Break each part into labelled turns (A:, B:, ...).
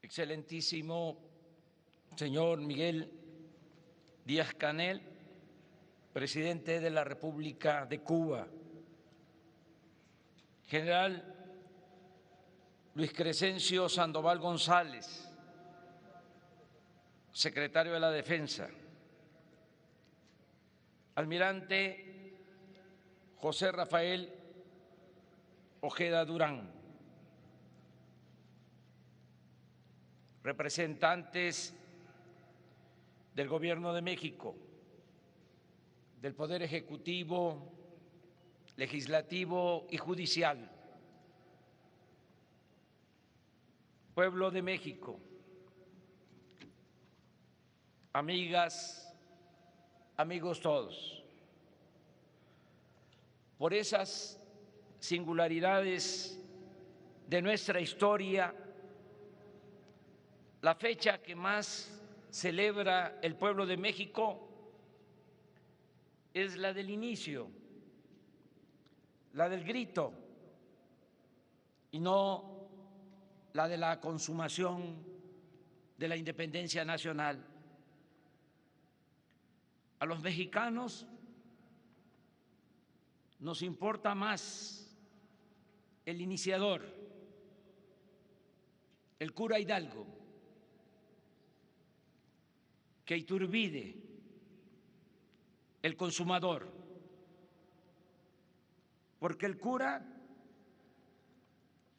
A: excelentísimo señor Miguel Díaz-Canel, presidente de la República de Cuba, general Luis Crescencio Sandoval González, secretario de la Defensa, almirante José Rafael Ojeda Durán, representantes del Gobierno de México, del Poder Ejecutivo, Legislativo y Judicial, pueblo de México, amigas, amigos todos. Por esas singularidades de nuestra historia, la fecha que más celebra el pueblo de México es la del inicio, la del grito, y no la de la consumación de la independencia nacional. A los mexicanos nos importa más el iniciador, el cura Hidalgo, que Iturbide, el consumador, porque el cura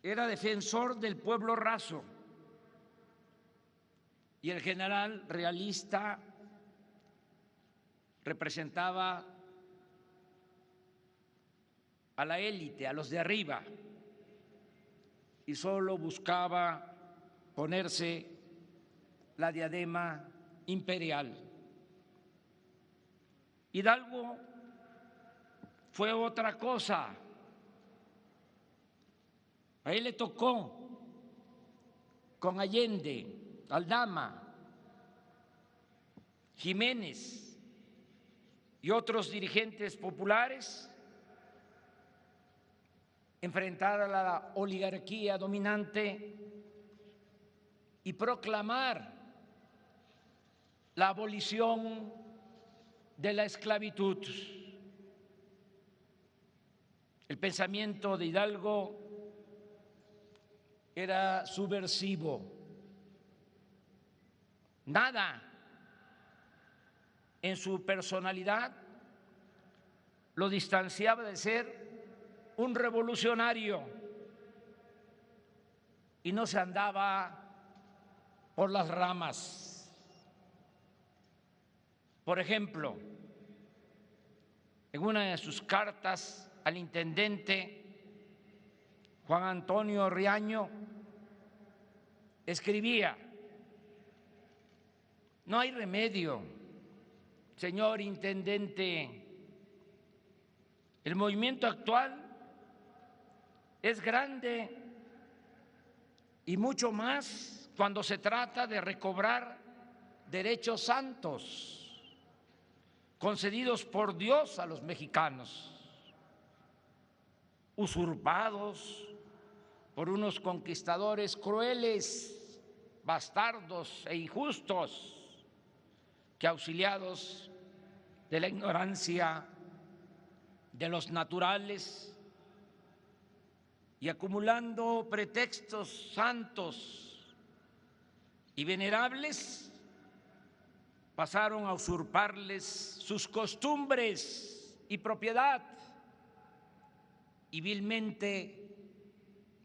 A: era defensor del pueblo raso y el general realista representaba a la élite, a los de arriba, y solo buscaba ponerse la diadema imperial. Hidalgo fue otra cosa. A él le tocó con Allende, Aldama, Jiménez y otros dirigentes populares enfrentar a la oligarquía dominante y proclamar la abolición de la esclavitud. El pensamiento de Hidalgo era subversivo. Nada en su personalidad lo distanciaba de ser un revolucionario, y no se andaba por las ramas. Por ejemplo, en una de sus cartas al intendente Juan Antonio Riaño escribía: no hay remedio, señor intendente, el movimiento actual es grande y mucho más cuando se trata de recobrar derechos santos concedidos por Dios a los mexicanos, usurpados por unos conquistadores crueles, bastardos e injustos, que auxiliados de la ignorancia de los naturales y acumulando pretextos santos y venerables, pasaron a usurparles sus costumbres y propiedad, y vilmente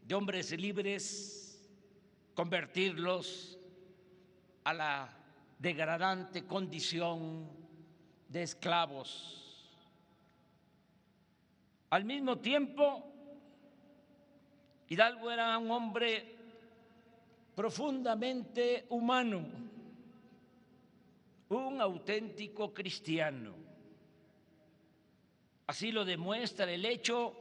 A: de hombres libres convertirlos a la degradante condición de esclavos. Al mismo tiempo, Hidalgo era un hombre profundamente humano, un auténtico cristiano. Así lo demuestra el hecho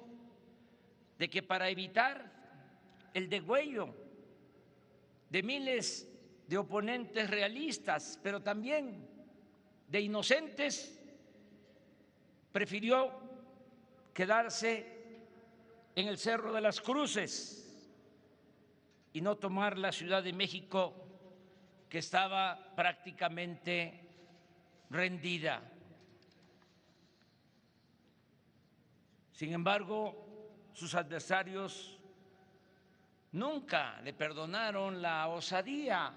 A: de que para evitar el degüello de miles de oponentes realistas, pero también de inocentes, prefirió quedarse en el Cerro de las Cruces y no tomar la Ciudad de México, que estaba prácticamente rendida. Sin embargo, sus adversarios nunca le perdonaron la osadía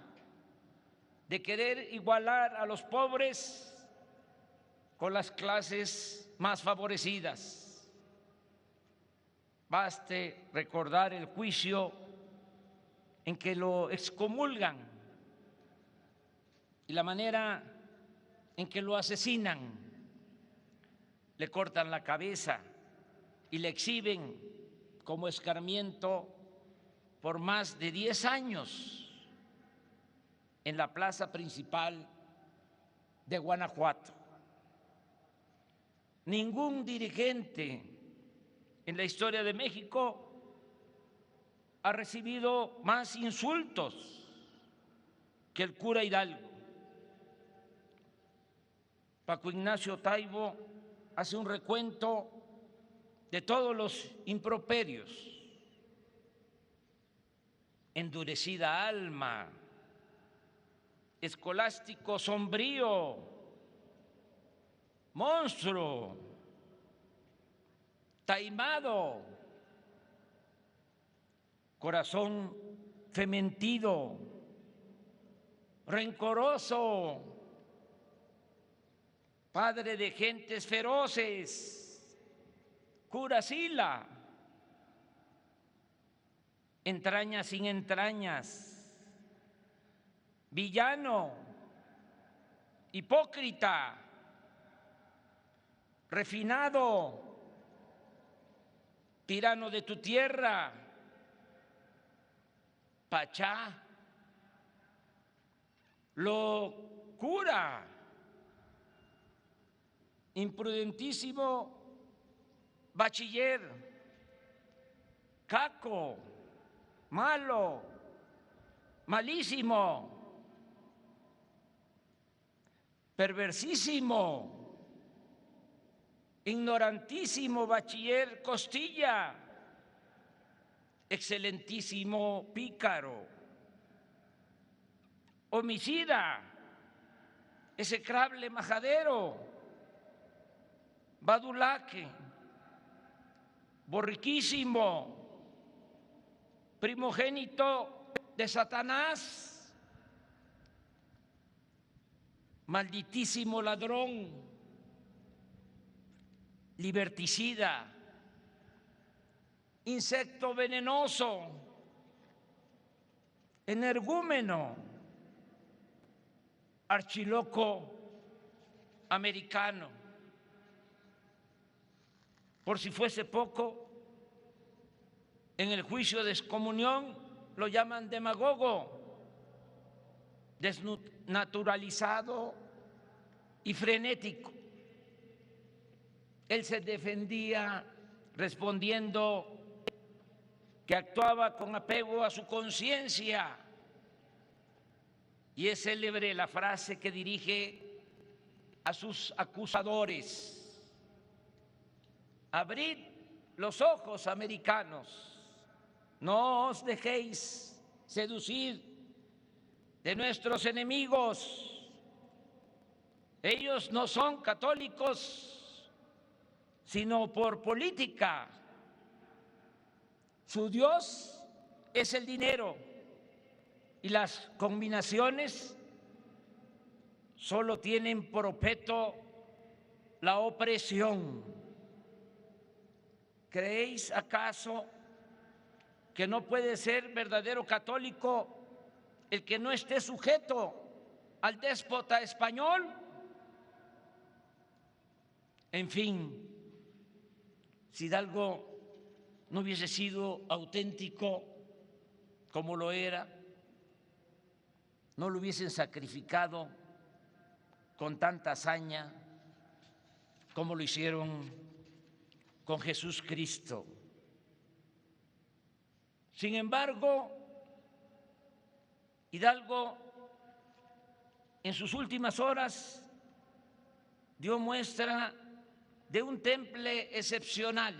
A: de querer igualar a los pobres con las clases más favorecidas. Baste recordar el juicio en que lo excomulgan y la manera en que lo asesinan. Le cortan la cabeza y le exhiben como escarmiento por más de 10 años en la plaza principal de Guanajuato. Ningún dirigente en la historia de México ha recibido más insultos que el cura Hidalgo. Paco Ignacio Taibo hace un recuento de todos los improperios: endurecida alma, escolástico sombrío, monstruo, taimado, corazón fementido, rencoroso, padre de gentes feroces, cura Sila, entrañas sin entrañas, villano, hipócrita, refinado, tirano de tu tierra, pachá, locura, imprudentísimo bachiller, caco, malo, malísimo, perversísimo, ignorantísimo bachiller Costilla, excelentísimo pícaro, homicida, execrable majadero, badulaque, borriquísimo, primogénito de Satanás, malditísimo ladrón, liberticida, insecto venenoso, energúmeno, archiloco americano. Por si fuese poco, en el juicio de excomunión lo llaman demagogo, desnaturalizado y frenético. Él se defendía respondiendo que actuaba con apego a su conciencia, y es célebre la frase que dirige a sus acusadores: abrid los ojos, americanos, no os dejéis seducir de nuestros enemigos. Ellos no son católicos, sino por política. Su Dios es el dinero y las combinaciones solo tienen por objeto la opresión. ¿Creéis acaso que no puede ser verdadero católico el que no esté sujeto al déspota español? En fin, si Hidalgo no hubiese sido auténtico como lo era, no lo hubiesen sacrificado con tanta hazaña como lo hicieron con Jesús Cristo. Sin embargo, Hidalgo en sus últimas horas dio muestra de un temple excepcional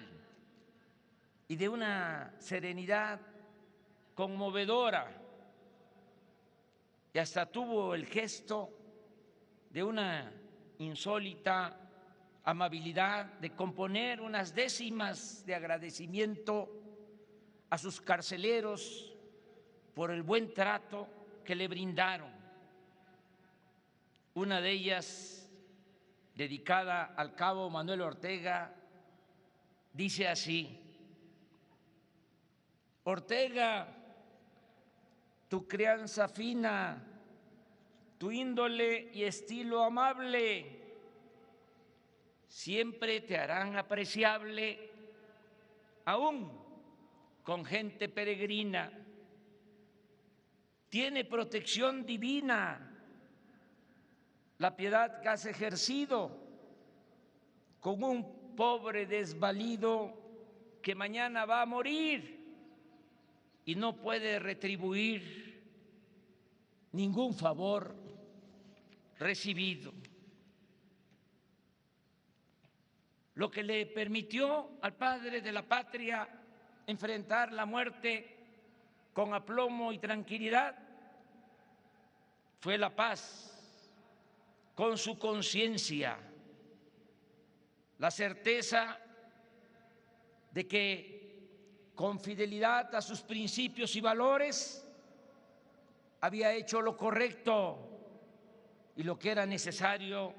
A: y de una serenidad conmovedora y hasta tuvo el gesto de una insólita amabilidad de componer unas décimas de agradecimiento a sus carceleros por el buen trato que le brindaron. Una de ellas, dedicada al cabo Manuel Ortega, dice así: Ortega, tu crianza fina, tu índole y estilo amable siempre te harán apreciable, aún con gente peregrina. Tiene protección divina la piedad que has ejercido con un pobre desvalido que mañana va a morir y no puede retribuir ningún favor recibido. Lo que le permitió al padre de la patria enfrentar la muerte con aplomo y tranquilidad fue la paz con su conciencia, la certeza de que con fidelidad a sus principios y valores había hecho lo correcto y lo que era necesario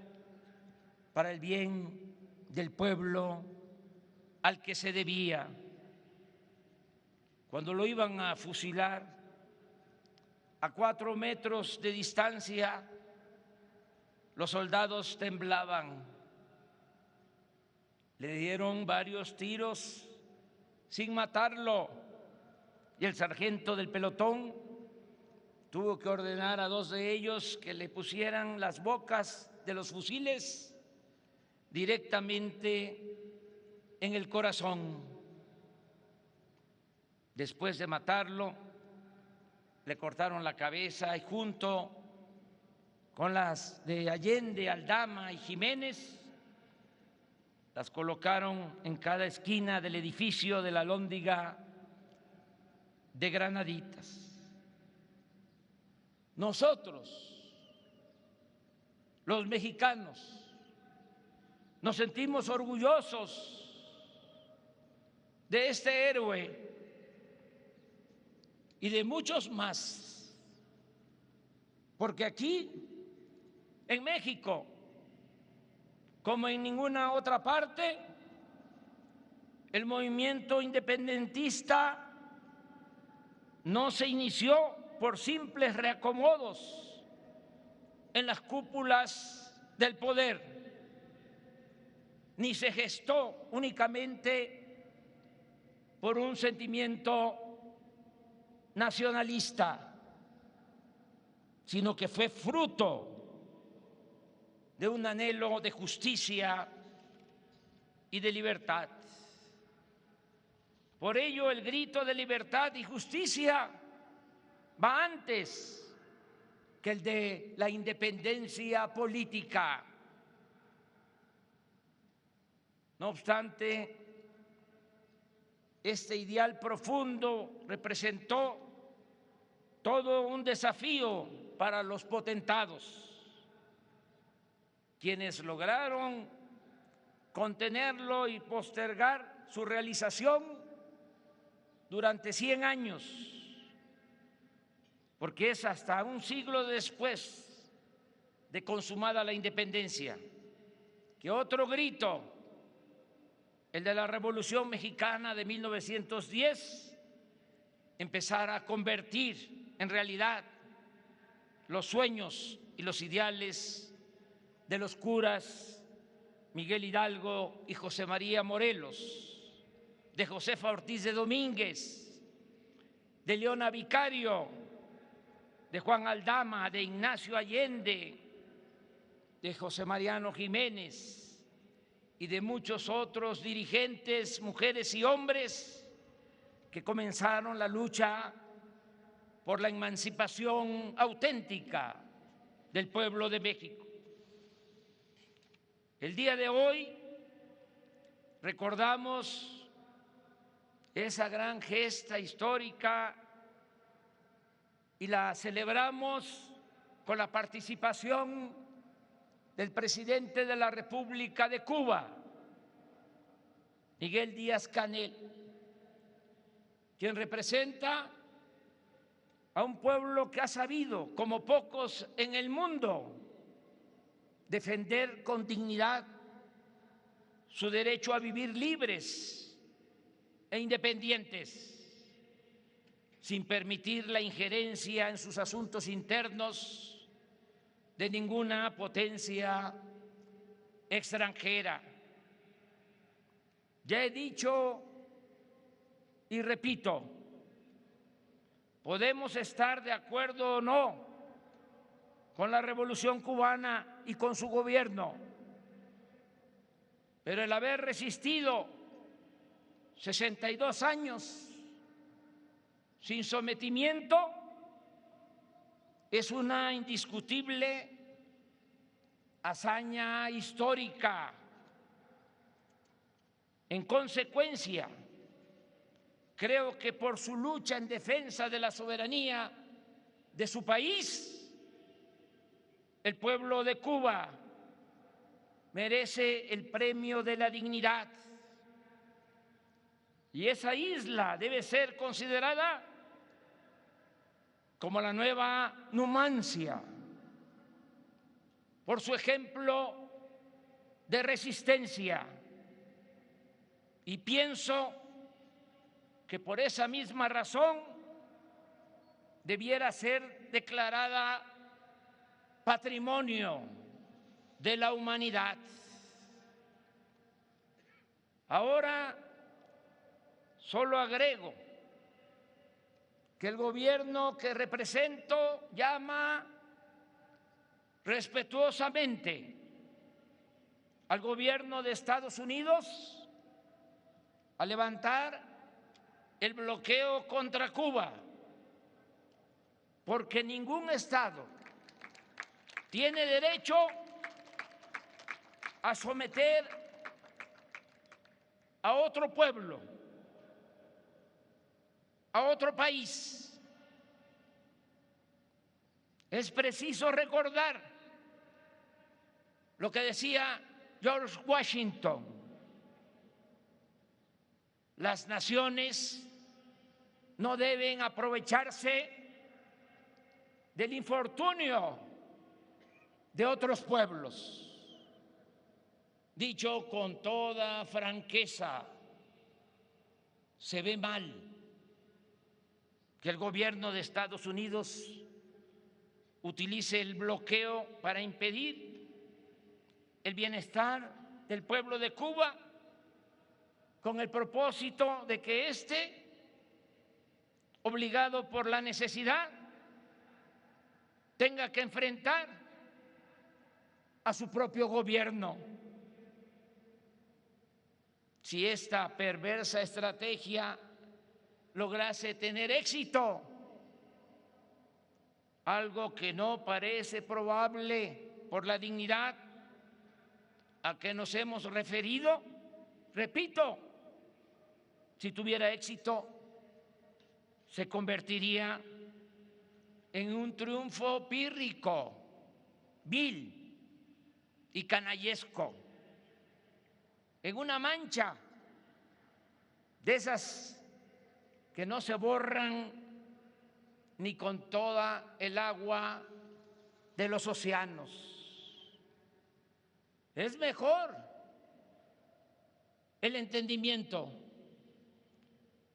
A: para el bien del pueblo al que se debía. Cuando lo iban a fusilar a 4 metros de distancia, los soldados temblaban. Le dieron varios tiros sin matarlo y el sargento del pelotón tuvo que ordenar a 2 de ellos que le pusieran las bocas de los fusiles directamente en el corazón. Después de matarlo, le cortaron la cabeza y junto con las de Allende, Aldama y Jiménez, las colocaron en cada esquina del edificio de la Alhóndiga de Granaditas. Nosotros, los mexicanos, nos sentimos orgullosos de este héroe y de muchos más, porque aquí, en México, como en ninguna otra parte, el movimiento independentista no se inició por simples reacomodos en las cúpulas del poder, ni se gestó únicamente por un sentimiento nacionalista, sino que fue fruto de un anhelo de justicia y de libertad. Por ello, el grito de libertad y justicia va antes que el de la independencia política. No obstante, este ideal profundo representó todo un desafío para los potentados, quienes lograron contenerlo y postergar su realización durante 100 años, porque es hasta un siglo después de consumada la independencia que otro grito, el de la Revolución Mexicana de 1910, empezara a convertir en realidad los sueños y los ideales de los curas Miguel Hidalgo y José María Morelos, de Josefa Ortiz de Domínguez, de Leona Vicario, de Juan Aldama, de Ignacio Allende, de José Mariano Jiménez y de muchos otros dirigentes, mujeres y hombres que comenzaron la lucha por la emancipación auténtica del pueblo de México. El día de hoy recordamos esa gran gesta histórica y la celebramos con la participación del presidente de la República de Cuba, Miguel Díaz-Canel, quien representa a un pueblo que ha sabido, como pocos en el mundo, defender con dignidad su derecho a vivir libres e independientes, sin permitir la injerencia en sus asuntos internos de ninguna potencia extranjera. Ya he dicho y repito, podemos estar de acuerdo o no con la Revolución Cubana y con su gobierno, pero el haber resistido 62 años sin sometimiento es una indiscutible hazaña histórica. En consecuencia, creo que por su lucha en defensa de la soberanía de su país, el pueblo de Cuba merece el premio de la dignidad. Y esa isla debe ser considerada como la nueva Numancia, por su ejemplo de resistencia. Y pienso que por esa misma razón debiera ser declarada Patrimonio de la Humanidad. Ahora solo agrego que el gobierno que represento llama respetuosamente al gobierno de Estados Unidos a levantar el bloqueo contra Cuba, porque ningún Estado tiene derecho a someter a otro pueblo, a otro país. Es preciso recordar lo que decía George Washington: las naciones no deben aprovecharse del infortunio de otros pueblos. Dicho con toda franqueza, se ve mal que el gobierno de Estados Unidos utilice el bloqueo para impedir el bienestar del pueblo de Cuba, con el propósito de que éste, obligado por la necesidad, tenga que enfrentar a su propio gobierno. Si esta perversa estrategia lograse tener éxito, algo que no parece probable por la dignidad a que nos hemos referido, repito, si tuviera éxito, se convertiría en un triunfo pírrico, vil y canallesco, en una mancha de esas que no se borran ni con toda el agua de los océanos. Es mejor el entendimiento,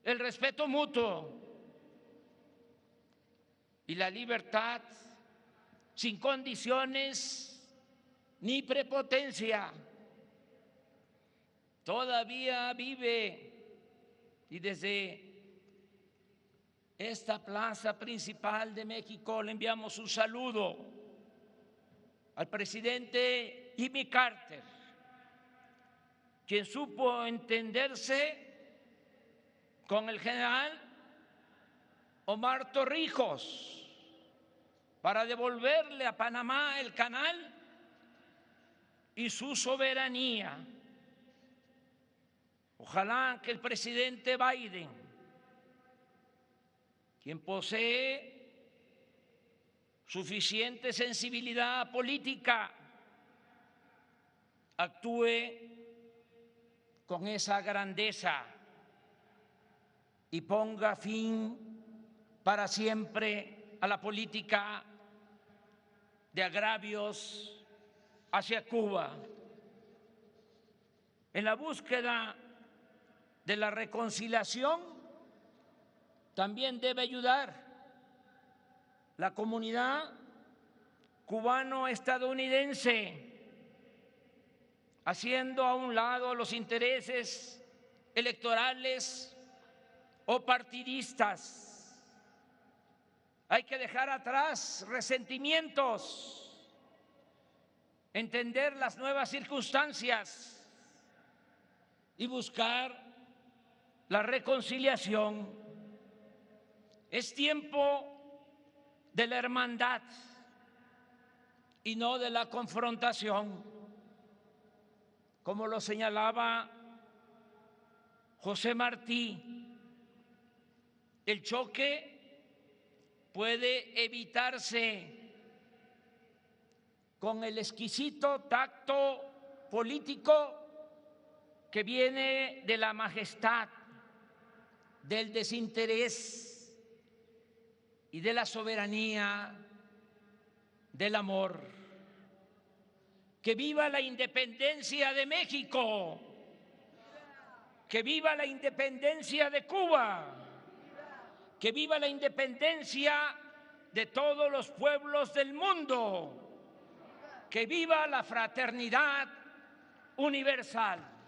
A: el respeto mutuo y la libertad sin condiciones ni prepotencia. Todavía vive, y desde esta plaza principal de México le enviamos un saludo al presidente Jimmy Carter, quien supo entenderse con el general Omar Torrijos para devolverle a Panamá el canal y su soberanía. Ojalá que el presidente Biden, quien posee suficiente sensibilidad política, actúe con esa grandeza y ponga fin para siempre a la política de agravios hacia Cuba. En la búsqueda de la reconciliación también debe ayudar la comunidad cubano-estadounidense, haciendo a un lado los intereses electorales o partidistas. Hay que dejar atrás resentimientos, entender las nuevas circunstancias y buscar la reconciliación. Es tiempo de la hermandad y no de la confrontación, como lo señalaba José Martí. El choque puede evitarse con el exquisito tacto político que viene de la majestad, del desinterés y de la soberanía, del amor. ¡Que viva la independencia de México! ¡Que viva la independencia de Cuba! ¡Que viva la independencia de todos los pueblos del mundo! ¡Que viva la fraternidad universal!